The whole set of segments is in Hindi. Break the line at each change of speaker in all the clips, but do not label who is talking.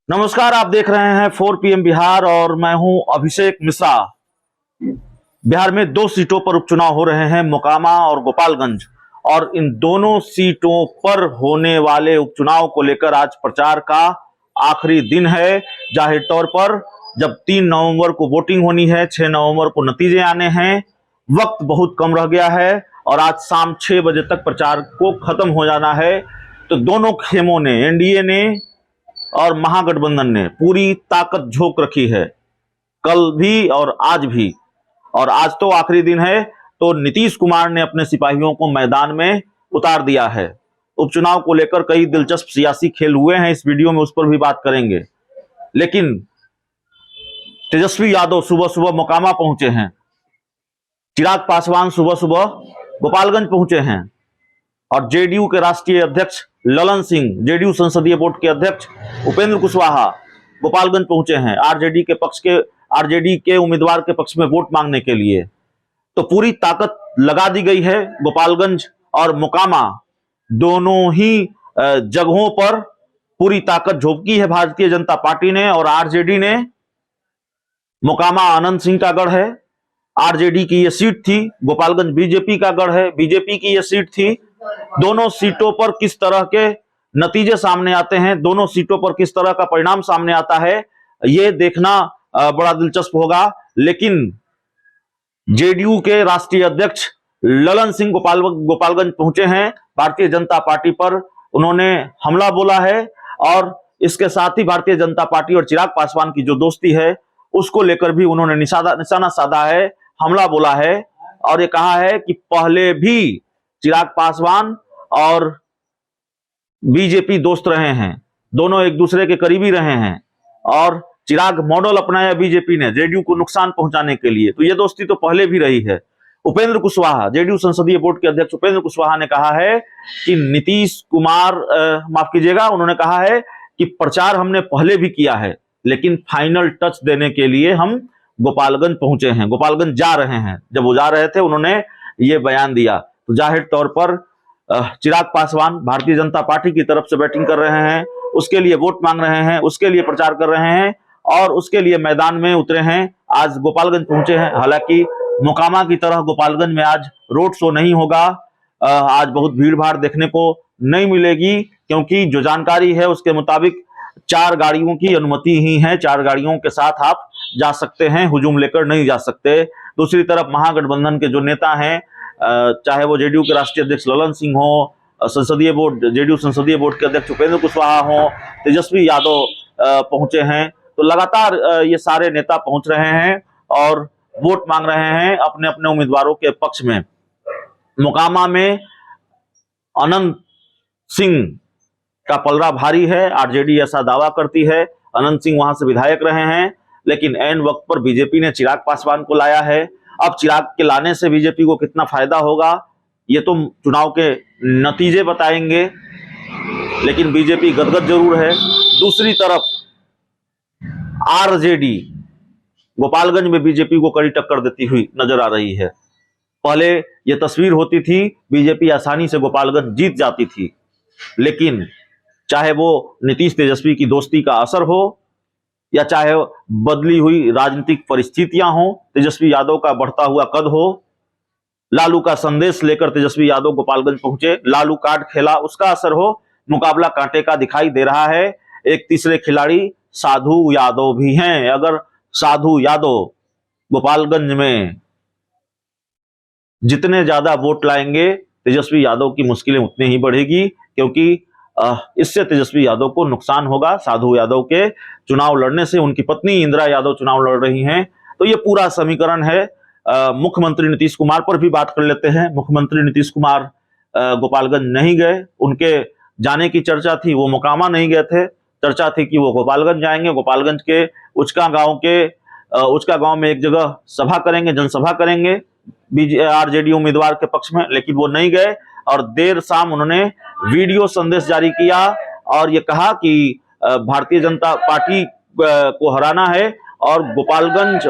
नमस्कार, आप देख रहे हैं 4 PM बिहार और मैं हूं अभिषेक मिश्रा। बिहार में 2 सीटों पर उपचुनाव हो रहे हैं, मोकामा और गोपालगंज, और इन दोनों सीटों पर होने वाले उपचुनाव को लेकर आज प्रचार का आखिरी दिन है। जाहिर तौर पर जब 3 नवंबर को वोटिंग होनी है, 6 नवंबर को नतीजे आने हैं, वक्त बहुत कम रह गया है और आज शाम 6 बजे तक प्रचार को खत्म हो जाना है। तो दोनों खेमों ने, एनडीए ने और महागठबंधन ने पूरी ताकत झोंक रखी है, कल भी और आज भी। और आज तो आखिरी दिन है, तो नीतीश कुमार ने अपने सिपाहियों को मैदान में उतार दिया है। उपचुनाव को लेकर कई दिलचस्प सियासी खेल हुए हैं, इस वीडियो में उस पर भी बात करेंगे। लेकिन तेजस्वी यादव सुबह सुबह मोकामा पहुंचे हैं, चिराग पासवान सुबह सुबह गोपालगंज पहुंचे हैं, और जेडीयू के राष्ट्रीय अध्यक्ष ललन सिंह, जेडीयू संसदीय बोर्ड के अध्यक्ष उपेंद्र कुशवाहा गोपालगंज पहुंचे हैं आरजेडी के उम्मीदवार के पक्ष में वोट मांगने के लिए। तो पूरी ताकत लगा दी गई है। गोपालगंज और मोकामा दोनों ही जगहों पर पूरी ताकत झोंकी है भारतीय जनता पार्टी ने और आरजेडी ने। मोकामा आनंद सिंह का गढ़ है, आरजेडी की यह सीट थी। गोपालगंज बीजेपी का गढ़ है, बीजेपी की यह सीट थी। दोनों सीटों पर किस तरह के नतीजे सामने आते हैं, दोनों सीटों पर किस तरह का परिणाम सामने आता है, यह देखना बड़ा दिलचस्प होगा। लेकिन जेडीयू के राष्ट्रीय अध्यक्ष ललन सिंह गोपालगंज पहुंचे हैं। भारतीय जनता पार्टी पर उन्होंने हमला बोला है और इसके साथ ही भारतीय जनता पार्टी और चिराग पासवान की जो दोस्ती है उसको लेकर भी उन्होंने निशाना साधा है, हमला बोला है। और ये कहा है कि पहले भी चिराग पासवान और बीजेपी दोस्त रहे हैं, दोनों एक दूसरे के करीबी रहे हैं, और चिराग मॉडल अपनाया बीजेपी ने जेडीयू को नुकसान पहुंचाने के लिए। तो ये दोस्ती तो पहले भी रही है। उपेंद्र कुशवाहा, जेडीयू संसदीय बोर्ड के अध्यक्ष उपेंद्र कुशवाहा ने कहा है कि नीतीश कुमार, माफ कीजिएगा, उन्होंने कहा है कि प्रचार हमने पहले भी किया है, लेकिन फाइनल टच देने के लिए हम गोपालगंज पहुंचे हैं, गोपालगंज जा रहे हैं। जब वो जा रहे थे उन्होंने ये बयान दिया। तो जाहिर तौर पर चिराग पासवान भारतीय जनता पार्टी की तरफ से बैटिंग कर रहे हैं, उसके लिए वोट मांग रहे हैं, उसके लिए प्रचार कर रहे हैं और उसके लिए मैदान में उतरे हैं। आज गोपालगंज पहुंचे हैं। हालांकि मोकामा की तरह गोपालगंज में आज रोड शो नहीं होगा, आज बहुत भीड़ भाड़ देखने को नहीं मिलेगी, क्योंकि जो जानकारी है उसके मुताबिक 4 गाड़ियों की अनुमति ही है, 4 गाड़ियों के साथ आप जा सकते हैं, हुजूम लेकर नहीं जा सकते। दूसरी तरफ महागठबंधन के जो नेता हैं, चाहे वो जेडीयू के राष्ट्रीय अध्यक्ष ललन सिंह हो, जेडीयू संसदीय बोर्ड के अध्यक्ष उपेंद्र कुशवाहा हो, तेजस्वी यादव पहुंचे हैं। तो लगातार ये सारे नेता पहुंच रहे हैं और वोट मांग रहे हैं अपने अपने उम्मीदवारों के पक्ष में। मोकामा में अनंत सिंह का पलड़ा भारी है, आरजेडी ऐसा दावा करती है। अनंत सिंह वहां से विधायक रहे हैं, लेकिन ऐन वक्त पर बीजेपी ने चिराग पासवान को लाया है। अब चिराग के लाने से बीजेपी को कितना फायदा होगा ये तो चुनाव के नतीजे बताएंगे, लेकिन बीजेपी गदगद जरूर है। दूसरी तरफ आरजेडी गोपालगंज में बीजेपी को कड़ी टक्कर देती हुई नजर आ रही है। पहले यह तस्वीर होती थी बीजेपी आसानी से गोपालगंज जीत जाती थी, लेकिन चाहे वो नीतीश तेजस्वी की दोस्ती का असर हो या चाहे बदली हुई राजनीतिक परिस्थितियां हो, तेजस्वी यादव का बढ़ता हुआ कद हो, लालू का संदेश लेकर तेजस्वी यादव गोपालगंज पहुंचे, लालू कार्ड खेला, उसका असर हो, मुकाबला कांटे का दिखाई दे रहा है। एक तीसरे खिलाड़ी साधु यादव भी हैं। अगर साधु यादव गोपालगंज में जितने ज्यादा वोट लाएंगे, तेजस्वी यादव की मुश्किलें उतनी ही बढ़ेगी, क्योंकि इससे तेजस्वी यादव को नुकसान होगा। साधु यादव के चुनाव लड़ने से उनकी पत्नी इंदिरा यादव चुनाव लड़ रही हैं। तो ये पूरा समीकरण है। मुख्यमंत्री नीतीश कुमार पर भी बात कर लेते हैं। मुख्यमंत्री नीतीश कुमार गोपालगंज नहीं गए, उनके जाने की चर्चा थी, वो मोकामा नहीं गए थे। चर्चा थी कि वो गोपालगंज जाएंगे, गोपालगंज के उचका गांव में एक जगह सभा करेंगे, जनसभा करेंगे आरजेडी उम्मीदवार के पक्ष में, लेकिन वो नहीं गए। और देर शाम उन्होंने वीडियो संदेश जारी किया और ये कहा कि भारतीय जनता पार्टी को हराना है और गोपालगंज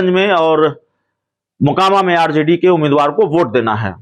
में और मोकामा में आरजेडी के उम्मीदवार को वोट देना है।